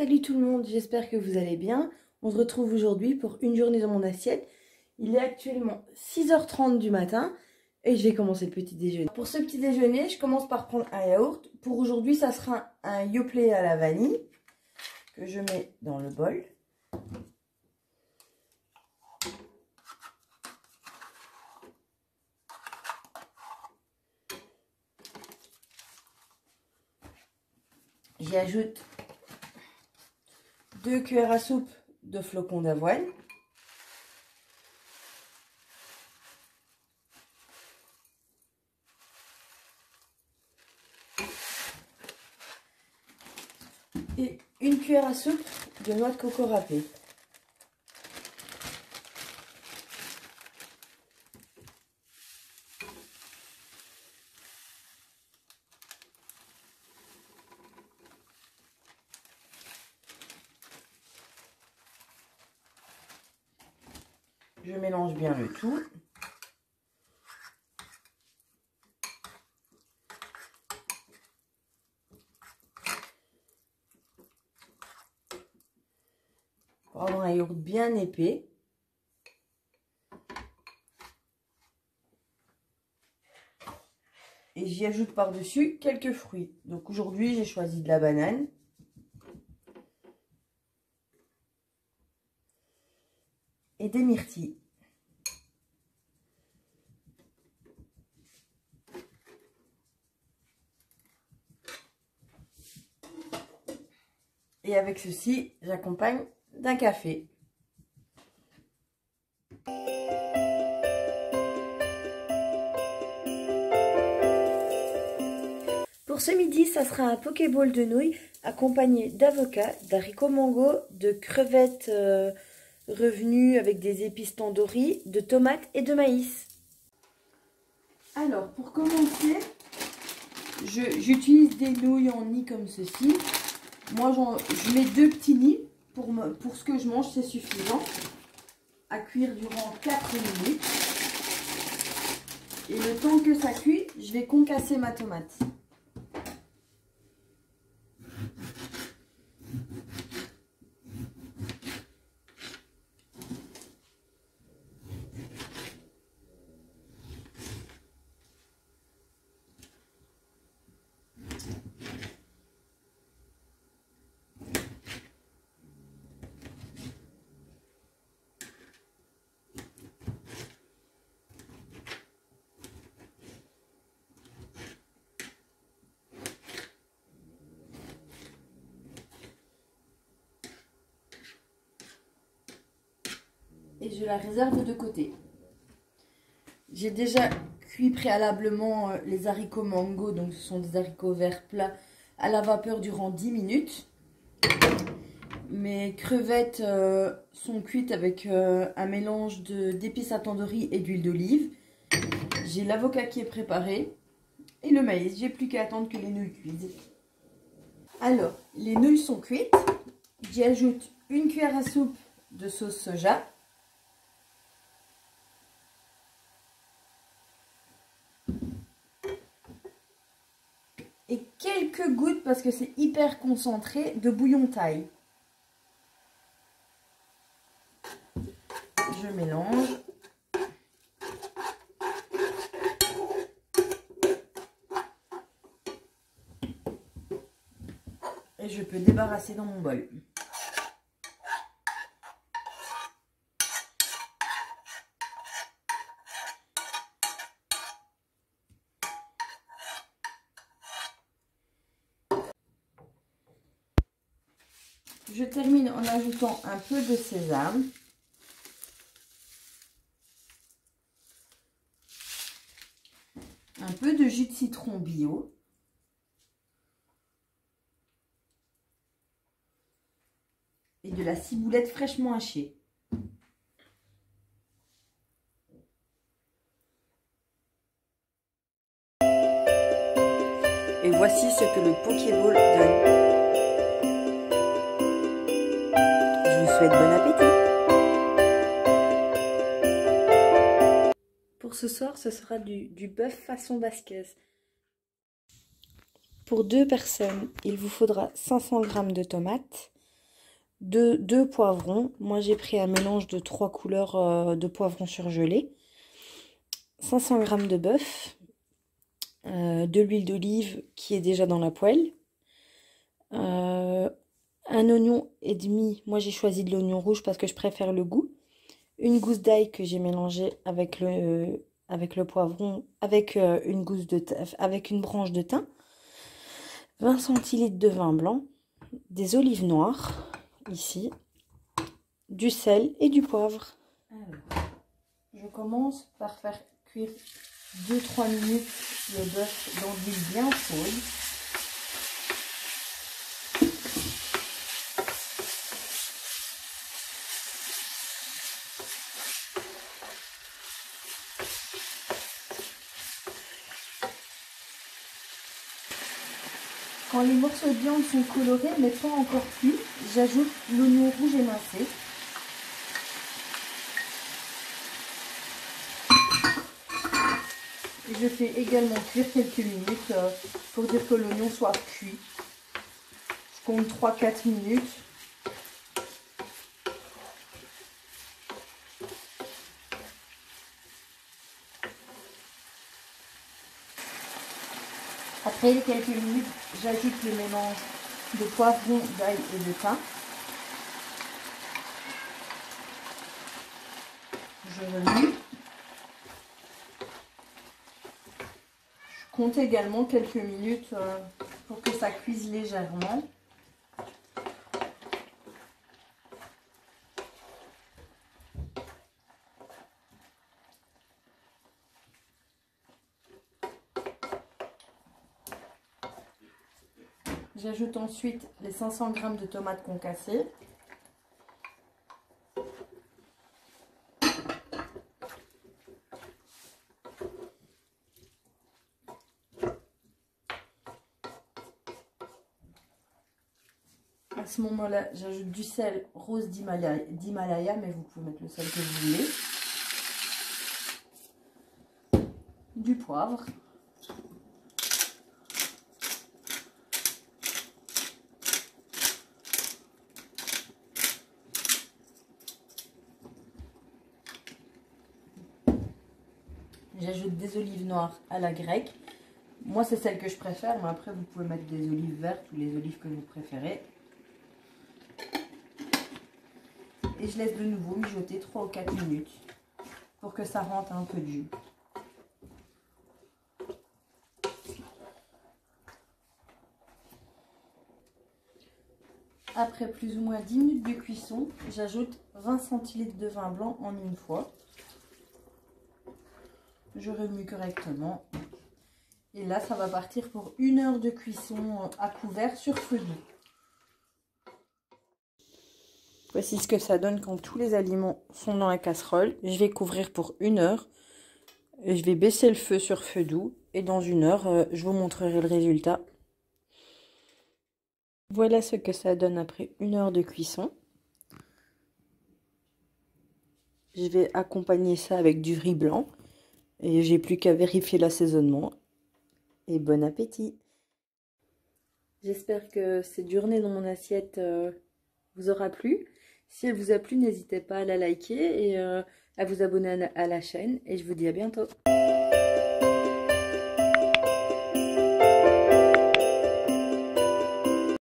Salut tout le monde, j'espère que vous allez bien. On se retrouve aujourd'hui pour une journée dans mon assiette. Il est actuellement 6h30 du matin et je vais commencer le petit déjeuner. Pour ce petit déjeuner, je commence par prendre un yaourt. Pour aujourd'hui, ça sera un Yoplait à la vanille que je mets dans le bol. J'y ajoute 2 cuillères à soupe de flocons d'avoine. Et 1 cuillère à soupe de noix de coco râpée. Je mélange bien le tout. Pour avoir un yaourt bien épais. Et j'y ajoute par-dessus quelques fruits. Donc aujourd'hui, j'ai choisi de la banane. Et des myrtilles. Et avec ceci, j'accompagne d'un café. Pour ce midi, ça sera un pokéball de nouilles accompagné d'avocat, d'haricots mango, de crevettes revenues avec des épices tandoori, de tomates et de maïs. Alors, pour commencer, j'utilise des nouilles en nids comme ceci. Moi, je mets 2 petits nids. Pour ce que je mange, c'est suffisant. À cuire durant 4 minutes. Et le temps que ça cuit, je vais concasser ma tomate. Et je la réserve de côté. J'ai déjà cuit préalablement les haricots mango, donc ce sont des haricots verts plats à la vapeur durant 10 minutes. Mes crevettes sont cuites avec un mélange d'épices à tandoori et d'huile d'olive. J'ai l'avocat qui est préparé et le maïs. J'ai plus qu'à attendre que les nouilles cuisent. Alors, les nouilles sont cuites. J'y ajoute 1 cuillère à soupe de sauce soja. Et quelques gouttes, parce que c'est hyper concentré, de bouillon thaï. Je mélange. Et je peux débarrasser dans mon bol. Je termine en ajoutant un peu de sésame. Un peu de jus de citron bio. Et de la ciboulette fraîchement hachée. Et voici ce que le pokéball donne. Je vous souhaite bon appétit. Pour ce soir, ce sera du bœuf façon basquaise. Pour 2 personnes, il vous faudra 500 g de tomates, deux poivrons. Moi, j'ai pris un mélange de 3 couleurs de poivrons surgelés. 500 g de bœuf. De l'huile d'olive qui est déjà dans la poêle. Un oignon et demi. Moi, j'ai choisi de l'oignon rouge parce que je préfère le goût. Une gousse d'ail que j'ai mélangée avec le poivron, avec avec une branche de thym. 20 centilitres de vin blanc, des olives noires, ici, du sel et du poivre. Alors, je commence par faire cuire 2-3 minutes le bœuf dans de l'huile bien chaude. Quand les morceaux de viande sont colorés mais pas encore cuits, j'ajoute l'oignon rouge émincé. Et je fais également cuire quelques minutes pour dire que l'oignon soit cuit. Je compte 3-4 minutes. Après les quelques minutes, j'ajoute le mélange de poivron, d'ail et de thym. Je remue. Je compte également quelques minutes pour que ça cuise légèrement. J'ajoute ensuite les 500 g de tomates concassées. À ce moment-là, j'ajoute du sel rose d'Himalaya, mais vous pouvez mettre le sel que vous voulez. Du poivre. J'ajoute des olives noires à la grecque. Moi, c'est celle que je préfère, mais après, vous pouvez mettre des olives vertes ou les olives que vous préférez. Et je laisse de nouveau mijoter 3 ou 4 minutes pour que ça rentre un peu de jus. Après plus ou moins 10 minutes de cuisson, j'ajoute 20 centilitres de vin blanc en une fois. Je remue correctement. Et là, ça va partir pour 1 heure de cuisson à couvert sur feu doux. Voici ce que ça donne quand tous les aliments sont dans la casserole. Je vais couvrir pour 1 heure. Et je vais baisser le feu sur feu doux. Et dans 1 heure, je vous montrerai le résultat. Voilà ce que ça donne après 1 heure de cuisson. Je vais accompagner ça avec du riz blanc. Et j'ai plus qu'à vérifier l'assaisonnement. Et bon appétit! J'espère que cette journée dans mon assiette vous aura plu. Si elle vous a plu, n'hésitez pas à la liker et à vous abonner à la chaîne. Et je vous dis à bientôt.